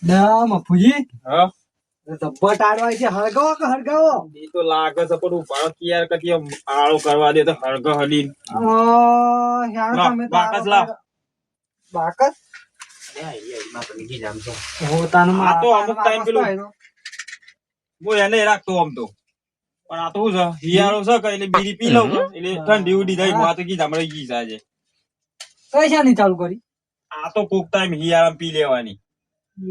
ના મફુજી હા ધબ્બટ આડવા છે હળગાવો કે હળગાવો એ તો લાગે છે પણ ભારત યાર કદી આળો કરવા દે તો હળગ હડી યાર લાવ, તમે બાકસ લાવ. બાકસ આ તો અમુક ટાઈમ પેલું હું એને રાખતો આમ તો પણ આ તો શું છે હિયાળો છે કે એટલે બીડી પી લઉં કે એટલે ઠંડી ઉડી થઈ આ તો કીધા હમણાં ગઈ સાજે કઈ ની ચાલુ કરી આ તો કોક ટાઈમ હિયાળા પી લેવાની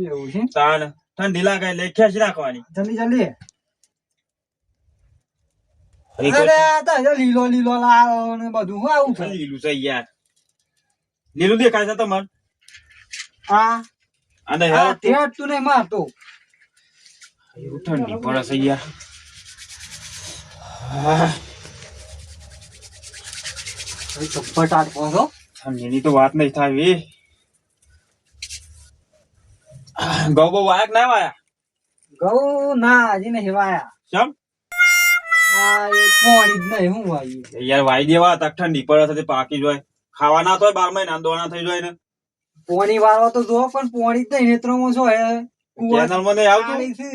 એવું છે તાણ ઠંડી લાગે એટલે ખેંચ રાખવાની જલ્દી જલ્દી અરે આ તો હજુ લીલો લીલો લાવો ને બધું હું આવું છે લીલું છે યાર લીલું દેખાય છે તમને હા અને હા તે તું નહીં મારતો એવું ઠંડી પડે છે યાર ધબ્બટ આડવો છો ઠંડીની તો વાત નહીં થાય ગૌ બહુ વાયા કે ના વાયા ઘઉં ના હજી નહીં વાયા ચમ આ એ પોણી જ નહીં હું વાયું યાર વાઈ દેવા તક ઠંડી પડે છે તે પાકી જાય ખાવા ના તો 12 મહિના દોણા થઈ જાય ને પોણી વાળવા તો જો પણ પોણી જ નહીં નેત્રોમાં શું હે ચેનલ માં નહીં આવતું પાણી છે.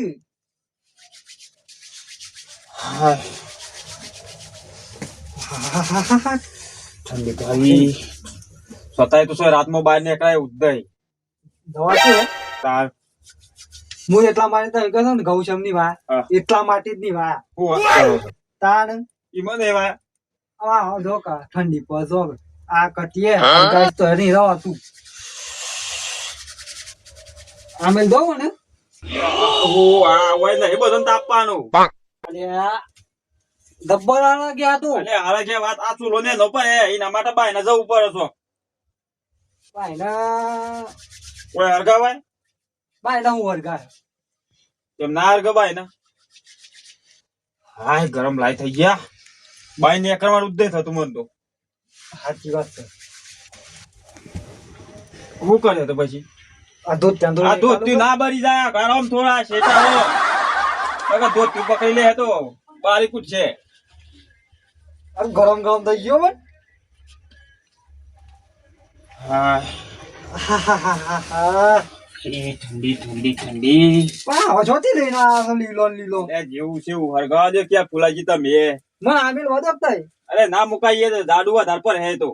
ઠંડી પાડી સતાય તો રાતમાં બહાર નીકળાય ઉદય દવા શું હે તાર હું એટલા માટે તો કહું છું ને ગૌશમ ની વાત હા. એટલા માટે જ ની વાત હું વાત કરો છો તાણ ઈમાં નહીં વાયા આ જો કા ઠંડી પર જો આ કટીએ ગાય તો હરી રહો તું આમે દો ને આ હોય ને એ બધું તાપવાનું અલ્યા દબ્બર ગયા તું એટલે હાલે જે વાત આ ચૂલો ને નો પડે એના માટે બાય ને જવું પડે છો ભાઈના કોઈ હરગાવાય ભાઈના હું વર્ગા એમ ના હરગવાય ને હાય ગરમ લાઈ થઈ ગયા બાય ને કરવાનું ઉદ્દેશ થતું મન તો સાચી વાત છે શું કરે તો પછી આ દૂધ ચાંદો આ દૂધ થી ના બરી જાય ગરમ થોડા શેટા હો દૂધ તું પકડી લે તો બારી કુછ છે ગરમ ગરમ થઈ ગયો પણ હા ઠંડી ઠંડી ઠંડી હવે જોતી લઈને આ લીલો લીલો એ જેવું છે એવું હરગાવા દો ક્યાં ફુલાજી તમે મને આમિલ વધતા અરે ના મુકાઈએ તો જાડુ આધાર પર હે તો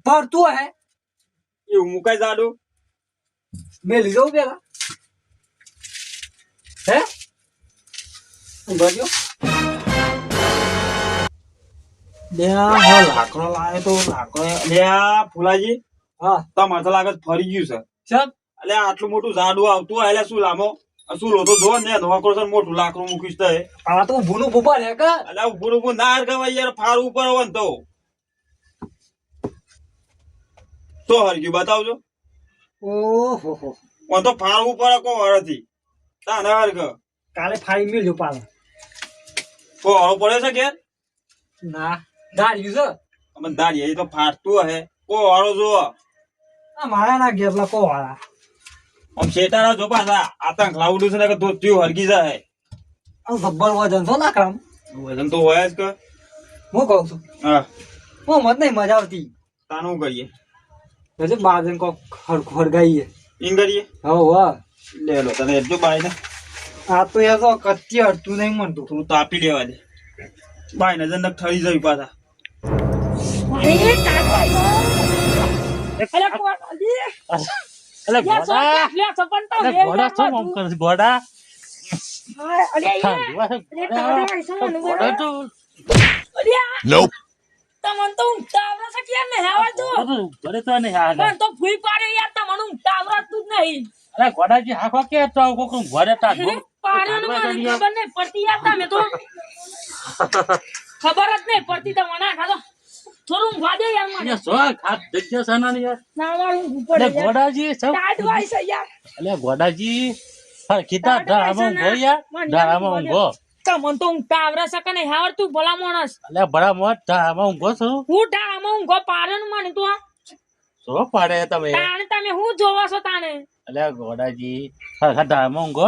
પર તું હે એવું મુકાય જાડુ મેં લીધો પેલા હે બજો લાકડો લાવે તો લાકડો અલ્યા ફુલાજી હા તમારે તો લાગે છે ફરી ગયું છે સબ એટલે આટલું મોટું ઝાડું આવતું હોય એટલે શું લાંબો શું લો તો જો ને નોકરો છે મોટું લાકડું મૂકીશ તો આ તો ભૂનું ભૂપા રે કા એટલે ઉભું ઉભું ના હરગાવાય યાર ફાર ઉપર હોય ને તો હરગ્યું બતાવજો ઓહો હો તો ફાર ઉપર કો હરથી તા ના હરગ કાલે ફાઈ મિલ્યો પાલ કો હળો પડે છે કે ના ગાડ્યું છે અમે દાડી એ તો ફાટતું હે કો હળો જો આ મારા ના ગેપલા કો વાળા આમ શેટારા જો પાછા આતંક લાવડું છે ને કે ધોત્યું હરગી જાય આ જબ્બર વજન છો લાકડામ વજન તો હોય જ કે હું કહું છું હા હું મત નહીં મજા આવતી તાનું કરીએ હજુ બાજન કો ખડગાઈએ ઈન કરીએ હો વાહ લે લો તને એટલું બાય ને આ તો એ તો કચ્ચી હડતું નહીં મનતું થોડું તાપી લેવા દે બાય ને જનક ઠરી જાય પાછા ગોડા તમને તો ઊંઘતા આવડે છે કેમ નહીં આવડતું? ઘરે તો નહીં આવે. પણ તો ભૂઈ પાડ્યો યાર તમને ઊંઘતા આવડતું જ નહીં. અરે ગોડાજી હાખો કે તો કોકનું ઘરે તા અરે પાડ્યોનું મને ખબર નહીં પડતી યાર તમે તો ખબર જ નહીં પડતી તમને ના ખાધો થોડું ઊંઘવા દે યાર મને. સો ખાત જગ્યા સનાની યાર. ના વાળું ઊંઘ પડે યાર. ગોડાજી સબ ટાઢવાય છે યાર. અલે ગોડાજી કીધા ધારામાં ઊંઘો યાર ધારામાં ઊંઘો. તમને તો ઊંઘતા આવડે છે કે નહીં આવડતું ભલા માણસ? અલે બડા મોટ ધારામાં ઊંઘો છો હું ટાળામાં ઊંઘો પાડ્યો મને તો શું પાડે તમે તાણે તમે હું જોવો છો તાણે અલે ગોડાજી ધારામાં ઊંઘો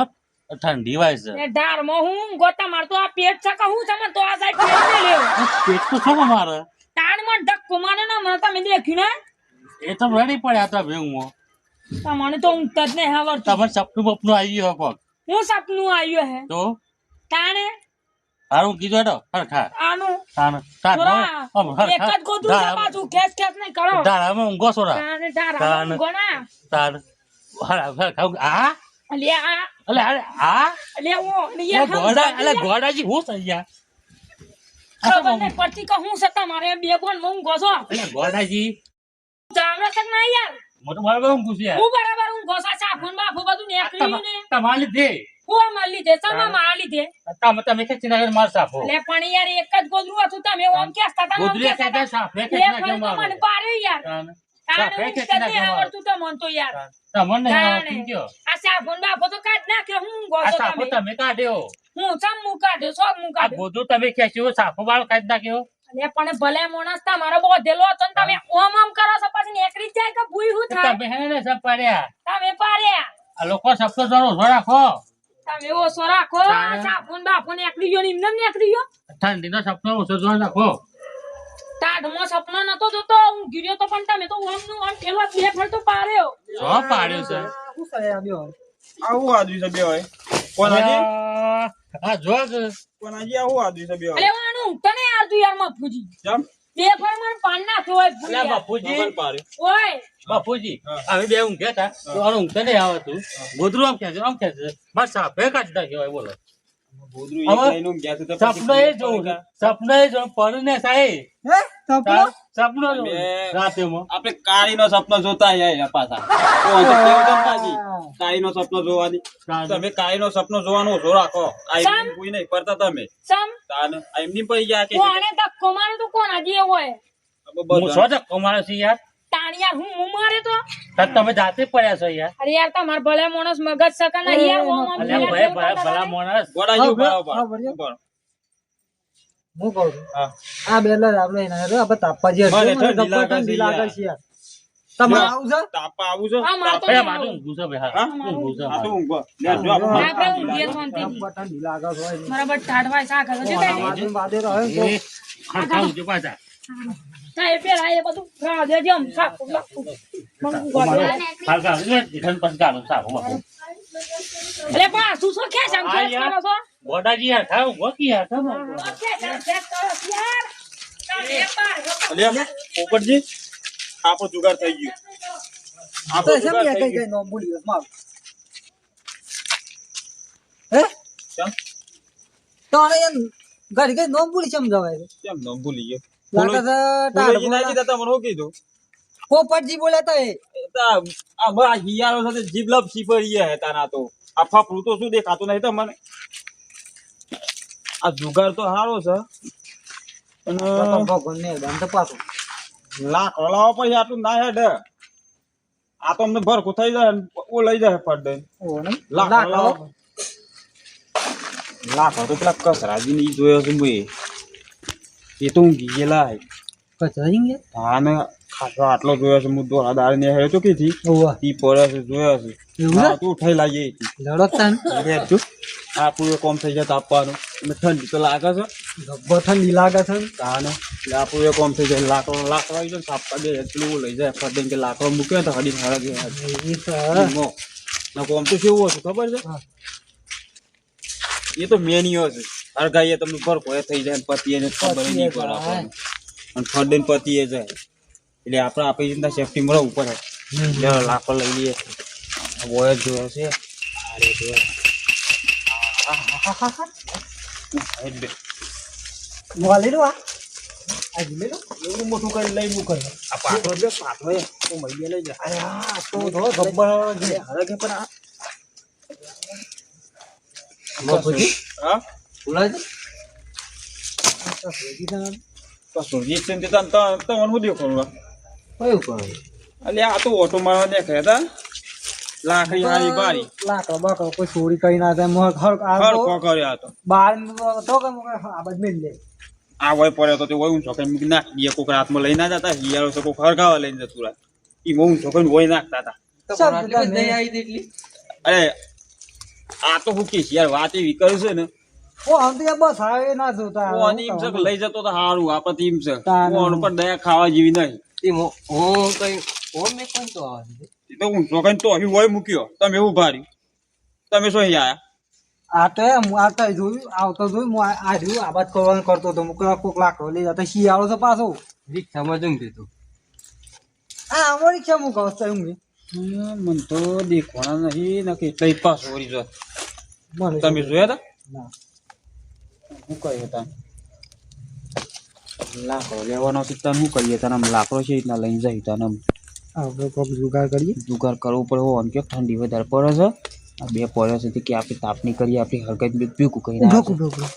ઠંડી વાય છે એ ઢારમાં હું ઊંઘો તમારે તો આ પેટ છે કે હું છે મને તો આ સાઈડ પેટ ને લેવો પેટ તો છો મારે તાણ માં ધક્કો મારે ને મને તમે દેખ્યું ને એ તો રેડી પડ્યા હતા ભેગું તમને તો ઊંઘ જ નહીં આવડતું. તમારે સપનું બપનું આવી ગયું કોક હું સપનું આવ્યું હે તો તાણે હારું કીધું હેડો ખરખા આનું તાણ એક જ ગોદરું છે પાછું ખેંચ ખેંચ નહીં કરો ધારામાં ઊંઘો છોરા તાણે ધારામાં ઊંઘો ના. તાણ આ અલ્યા આ અલે આ અલ્યા ઓ એ અલ્યા ગોડા અલે ગોડાજી હું થઈ ગયા ખબર નહીં પડતી કે હું સત્તા મારે બે બોન માં ઊંઘો છો. અલે ગોડાજી જાવડે છે ના યાર મોટો બરાબર ઊંઘું છે હું બરાબર ઊંઘો છો. સાફોન બાફો બધું નીકળ્યું ને તમારે લીધે હું માર લીધે સમા માર લીધે તમે ખેંચી નાખે માર સાફો એટલે પણ યાર એક જ ગોદરું હતું તમે ઓમ કેસતા હતા ગોદરી ખેંચે સાફે ખેંચી નાખ્યો મને મારો પાડ્યો યાર તાણ તાણે સાફે ઊંઘ જ ખેંચી નહીં નાખ્યો આવડતું તમને તો યાર તમને તાણે. આવડતું કયો આ સાફોન બાફો તો કાઢ નાખ્યો હું ઊંઘો આ છો સાફો તમે તમે કાઢ્યો હું ચમ મું કાઢ્યો છો મું આ કાઢ્યો ગોદરું તમે ખેંચ્યો સાફો વાળો કાઢી નાખ્યો અરે પણ ભલે માણસ તમારો બોધેલો હતો ને તમે ઓમ ઓમ કરો છો પછી નીકળી જ જાય કે ભૂઈ હું થાય તમે હે ને સબ પડ્યા તમે પાર્યા આ લોકો સપનો જરો ઓછો રાખો તમે ઓછો રાખો તાણે. સાફોન બાફો નીકળી ગયો ને એમને નીકળી ગયો ઠંડીનો સપનો ઓછો જો રાખો ટાઢમાં સપનો નતો જોતો હું ગીર્યો તો પણ તમે તો ઓમ નું ઓમ ઠેલો બે ફર તો પાર્યો જો પાડ્યો છે શું કરે આ બેવ? આવું આદમી છે બે હોય કોણ હાજી આ જો કોણ હાજી આવું આદમી છે બે હોય એટલે હું ઊંઘતો નહીં આવતું યાર મફુજી જમ બે ફર મને પાન નાખ્યો હોય ભૂલી અલ્યા યાર. બાપુજી ખબર પાડે ઓય બાપુજી હા. અમે બે ઊંઘ્યા હતા તો આનું ઊંઘ તો નહીં આવતું ગોદરું આમ ખેંચે બસ સાફે કાઢી નાખ્યો હોય બોલો ગોદરું એક હવે લઈને ઊંઘ્યા છે તો પછી સપનો એ જોઉં છું. સપનો એ જોઉં પડે ને સાહેબ હે સપનો? સપનો જોઉં બે- રાતેમાં આપણે કાળીનો સપનો જોતા આયા પાછા તો તો કેવું છે પાછી કાળીનો સપનો જોવાની તમે કાળીનો સપનો જોવાનો ઓછો રાખો આ એમની કોઈ નહીં પડતા તમે સમ તાને આ એમની પડી ગયા કે કોણે ધક્કો માર્યો તો કોણ હજી એ હોય હું સો ધક્કો માર્યો છું યાર તાણિયા હું મારે તો તાર તમે જાતે પડ્યા છો યાર અરે યાર તમાર ભલે માણસ મગજ સકા ના યાર ઓમ ઓમ અલ્યા યાર ભાઈ જેવું ભલા માણસ ગોડાજી ઉભા રહો, હા, ઉભા રહો, ઉભા રહો. હું કહું છું. હા આ બેલા આપણે એના હારે આપણે તાપવા જઈએ. મને મને ઠંડી ગપ્પા લાગે ઠંડી છે લાગે યાર. છે યાર. તમારે આવું છે? તાપા આવું છે હા, મારે તો ભાઈ મારું ઊંઘું છે ભાઈ હા? હા ઊંઘું છે આ તો મારું. ઊંઘો લે જો આપણે આપણે ઊંઘીએ શાંતિથી. ગપ્પા ઠંડી લાગે છે હોય ને. બરાબર ટાઢવાય શાક હશે કોના કાંઈ? વાદે વાદે રહે ને તો એ ખડખા ઊંઘજો પાછા કાંઈ પેલા એ બધું ખાવા દેજે આમ શાક લાગતું. મને ગોળો. ખડખા ઊંઘજો, ઈઠન પછી ગાળું સારું બાપુ. અલે પણ આ શું શું ખેંચ આમ આ ખેંચ યાર. કરો છો? ગોડાજી યાર ખાવ ગોકી યાર તમે ખેંચ આમ ખેંચ કરો છો યાર. તમે એક વાર અલ્યા પોપટજી આપણો જુગાર થઈ ગયો તો આપણો શેમ જુગાર કઈ થઈ કઈ ગયો નો બોલી બસ માર. હે? કેમ? તો આને એમ ઘડી ઘડી નો બોલી કેમ જવાય છે? કેમ નામ ભૂલી ગયો લાગે છે ટાઢ ફૂલોજી ના કીધા તમને શું કીધું પોપટજી બોલ્યા તા એ. એ તો આ બા હિયારો સાથે જીભ લપસી પડી ગયા હતા ના તો આ ફાફડું તો શું દેખાતું નહીં તમને આ જુગાર તો સારો છે અને ભગવાન ને દાન તો પાછું. લાખ લાવવા પછી આટલું ના હેડ આ તો અમને ભરખું થઈ જાય ને ઓ લઈ જાય ફટ દઈને ઓ નહીં? લાખ લાખ લાવો આવો. લાખ તો પેલા કસરાજી ની જોયો છે મેં એ તો ઊંઘી ગયેલા કચરાઈ ગયા? હા ને ખાસો આટલો જોયો છે હું દોડા દાળ ને હેડ્યો તો કીધી ઓવા. ઈ પડે છે જોયો છે એવું હા છે? તું ઉઠાઈ લાગી લડો તાન. તું આ પૂરો કોમ થઈ જાય તાપવાનું અને ઠંડી તો લાગે છે ગબ્બો ઠંડી લાગે છે ને. તાને એટલે આ પૂરો કોમ થઈ જાય લાકડો આવી જાય તાપવા દે એટલું લઈ જાય ફટ કે લાકડો મૂક્યો તો હડી હળગ એ તો ના કોમ તો કેવું હતું ખબર છે હા. એ તો મેનીઓ છે હરગાઈએ તમને પર કોઈ થઈ જાય ને પતિએ ને ખબર ય નહીં પડે પતિએ આપણને. અને ફટ ને પતિએ જાય એટલે આપણે આપણી ચિંતા સેફટી મળે ઉપર લાકડો લઈ લઈએ બોય જ જોયો છે અરે જોયો વાલી લો આ. આ જીલે લો. એવું મોટું કરી લઈ મૂકે આ પાટો બે પાટો એ તો મળી લઈ જાય અરે આ તો ધો ગબ્બર છે. હરગે પણ આ બાપુજી હા બોલાય છે? આ તો ભેગી છે ને. તો સુરજીત સિંહ તે તમને હું દેખો કયું કરો? એટલે આ તો ઓટો મારવા દે હતા લાકડી હારી બારી લાકડો બાકડો કોઈ ચોરી કરી ના થાય. મોહ ઘર આ તો હરખો કર્યા હતો બાર તો કે મોકે આ બધ મિલ લે. આ વય પડ્યો તો તે વય ઊંચો કઈ મૂકી નાખી દે કોક રાતમાં લઈ ના જતા હિયારો તો કોક હરગાવા લઈને જતું રહે ઈ બહુ ઊંચો કઈ વય નાખતા હતા સબ તમે અરે આ તો હું કહીશ યાર વાત એવી કરી છે ને ઓ આમ તો યાર બસ આવે ના જોતા. ઓન ઈમ છે કે લઈ જતો તો સારું આપણે ઈમ છે તાને. ઓન પર દયા ખાવા જેવી નહીં એ તો ઊંચો કઈ તો અહીં હોય મૂક્યો તમે એવું ભાર્યું તમે શું અહીં આયા આ તો હું આવતા જોયું આવતો જોયું હું આ રહ્યું આબાદ કરવાનું કરતો હતો હું કોક લાકડો લઈ જતો શિયાળો છે પાછો રિક્ષામાં જમ દીધું હા અમારી રિક્ષા હું કહું છું મને તો દેખવાના નહીં ને કે એટલા પાછો વળી જોત મને તમે જોયા હતા ના શું કહ્યું હતા લાકડો લેવાનો છે તને શું કહીએ તને આમ લાકડો છે એટલા લઈને જાય તને આપણે કોક જુગાર કરીએ જુગાર કરવો પડે હોવાનું કે ઠંડી વધારે પડે છે આ બે પડે છે કે આપણે તાપની કરીએ આપણી હરકત પીકું કહી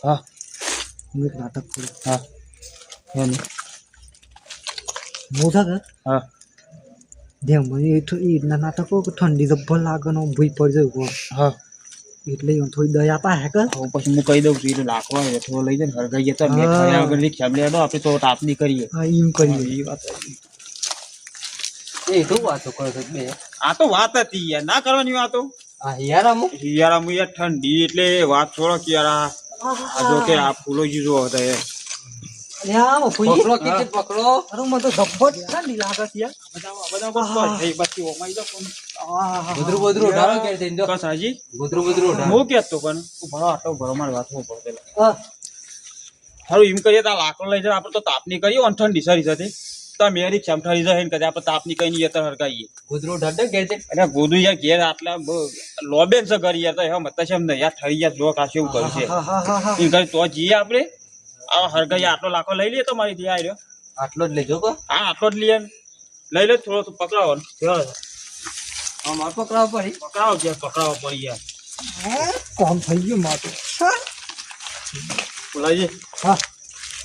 હા હું એક નાટક કરું હા એમ હું છે કે હા દેવ મને એ રીતના નાટકો કે ઠંડી જબ્બર લાગે ને ભૂઈ પડી જાય હા એટલે થોડી દયા પાહે કે હું પછી હું કહી દઉં છું એટલે લાકડો આવે થોડો લઈ જાય હરગાઈએ તો મેં ખાયા વગર રિક્ષા લેડો આપણે તો તાપની કરીએ હા એમ કરીએ એ વાત એ શું વાતો કરો છો બે આ તો વાત હતી યાર ના કરવાની વાતો હા યાર અમુક યાર અમુ યાર ઠંડી એટલે વાત છોડો કે યાર આ જો કે આ ફૂલો જીજો હતા એ પકડો કે પકડો અરે મને તો જબ્બર ઠંડી લાગે છે યાર બધા બસ એ બાકી ઓમાઈ દો ગોદરું ગોદરું ઉઠાડો કે જઈને દો કસાજી ગોદરું ગોદરું ઉઠાડો હું કહેતો પણ ભણો આટલો ભરો મારી વાત હું પડે હા હારું એમ કરીએ તો આ લાકડો લઈ જાય આપણે તો તાપની કરીએ અને ઠંડી સારી સાથે તો મેં રિક્ષામાં ઠરી જાય ને કદાચ આપણે તાપની કઈ નહીં અત્યારે હરકાઈએ ગોદરું ઉઠાડો કે છે અને ગોદું યાર ઘેર આટલા લોબેન છે ઘર યાર તો એમ હતા છે એમ નહીં યાર ઠરી યાર જો કાશે એવું કર્યું છે હા હા હા હા એ ઘરે તો જઈએ આપણે આ હરગાઈ આટલો લાખો લઈ લઈએ તો મારી ત્યાં આવ્યો આટલો જ લેજો કો હા આટલો જ લઈએ લઈ લે થોડો તો પકડાવો ને અમાર પકડાવ પડી પકડાવો છે પકડાવો પડી યાર કોમ થઈ ગયું મારું બોલાજી હા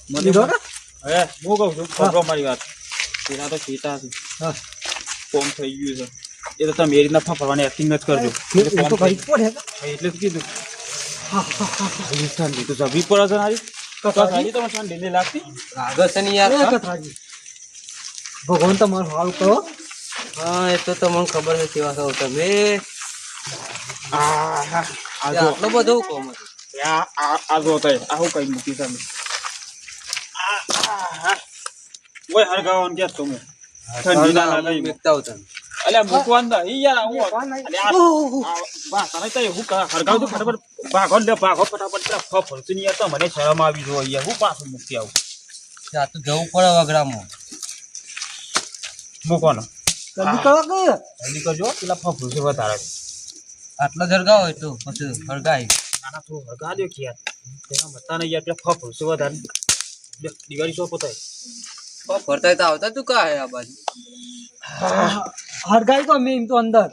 મને લીધો ને હે હું કહું છું પકડો મારી વાત તેના તો ચેતા છે હા કોમ થઈ ગયું છે એ તો તમે એ રીતના ફરવાની એક્ટિંગ જ કરજો એ તો કરી પડે એટલે જ કીધું હા હા હા ઠંડી તો જવી પડે છે હારી કસાજી તો ઠંડી નહીં લાગતી આગળ છે ને યાર કથાજી ભગવાન તમારું હાલ કરો હા એ તો તમને ખબર છે કેવા છો તમે આટલો બધો કોમ હતો આ જો તય આ હું કઈ મૂકી તમે ઓય હરગાવન કે તમે ઠંડી ના લાગે મેકતા હતા અલ્યા મૂકવાન દા ઈ યાર હું અલ્યા વાહ તને તો હું હરગાવ તો ફટાફટ ભાગો લે ભાગો ફટાફટ ફરતી નહીં તો મને શરમ આવી જો યાર હું પાછું મૂકી આવું આ તો જવું પડે વગડામાં મૂકવાનો જલ્દી કરો કે જલ્દી કરજો પેલા ફફરું છે વધારે આટલો જરગાવ હોય તો પછી હરગાય નાના થોડું હરગા દો કે યાર તેના મતા નહીં યાર પેલા ફફરું છે વધારે દિવાળી શો પોતાય ફરતા તો આવતા તું કા આ બાજુ હરગાઈ તો મેં એમ તો અંદર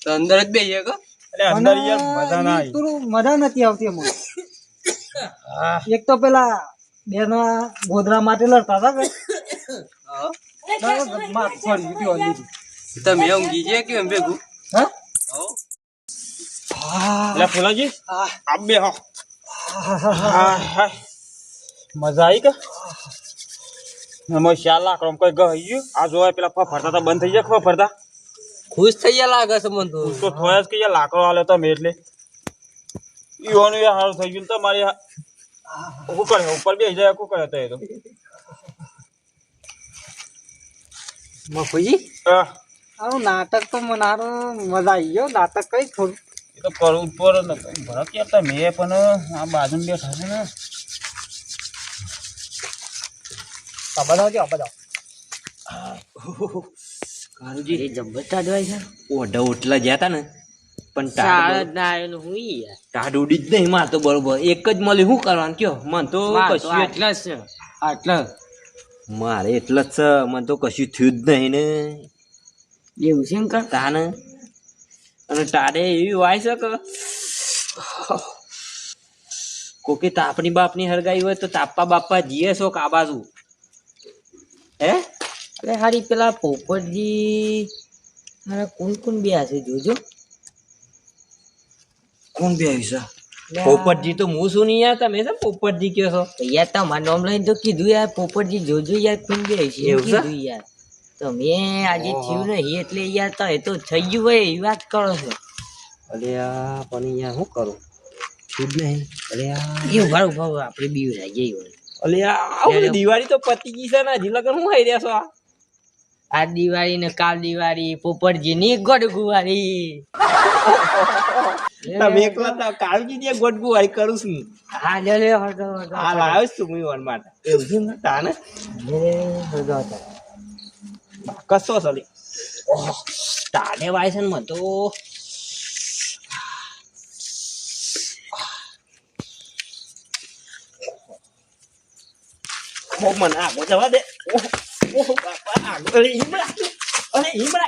તો અંદર જ બેહીએ કો એટલે અંદર યાર મજા ના આવી થોડું મજા નથી આવતી અમને એક તો પેલા બેના ગોધરા માટે લડતા હતા કે સોરી ગયો લીધી તમે ઊંઘી છે કે એમ ભેગું હા એટલે ફુલાજી આપ બે હો મજા આવી કે એમાં 4 લાખ કોઈ ગયું આ જોવા પેલા ફરતા હતા બંધ થઈ જાય ફરતા ખુશ થઈ ગયા લાગે છે મન તો તો થોડા જ કે યાર લાકડો આલે તમે એટલે ઈવાનું યાર હારું થઈ ગયું તમારી શું કરે ઉપર બેસી જાય શું કરે તો એ તો મફુજી આવું નાટક તો મને હારું મજા આવી ગયો નાટક કઈ થોડું એ તો કરવું પર ભરત યાર તમે પણ આ બાજુ બેઠા છે ને કારુજી જબ્બર ટાડવાય છે ઓઢા ઓટલા ગયા તા ને પણ ટાઢ ઉડી જ નહીં માર તો બરોબર એક જ મળી શું કરવાનું કયો મન તો કશું આટલા જ છે આટલા મારે એટલા જ છે મને તો કશું થયું જ નહીં ને એવું છે ને તાને અને ટાડે એવી વાય છે કે કોકે તાપની બાપની હરગાઈ હોય તો તાપા બાપા જીએ છો કા બાજુ હે અરે હારી પેલા પોપટજી મારા કોણ બે છે જોજો કોણ બે આવ્યું છે પોપટજી તો હું શું નહીં યાર તમે છે પોપટજી કયો છો યાર તમારું નામ લઈને તો કીધું યાર પોપટજી જોજો યાર કોણ બે છે એવું કીધું યાર તમે આજે થયું નહીં એટલે યાર તો એ તો થઈ ગયું હોય એવી વાત કરો છો અરે આ પણ યાર શું કરું થયું જ નહીં અરે એવું ભાવ ભાવ આપણે બીવ રહી જઈએ અલે આ દિવાળી તો પતી ગઈ છે ને હજી લગન હું ખાઈ રહ્યા છો આ દિવાળી ને કાલ દિવાળી પોપટજી ની ગોડગુવાળી તમે એકલા તો કાળજી દે ગોડગુવાળી કરું છું હા લે લે હળદો હળદો આ લાવ્યો છું હું ઈવન માટે એવું છે ને તાને લે હળદો હળદો. કસો ચલી તાને વાય છે ને મને તો મને આગો જવા દે ઓહો બાપા આગો અરે ઈમડા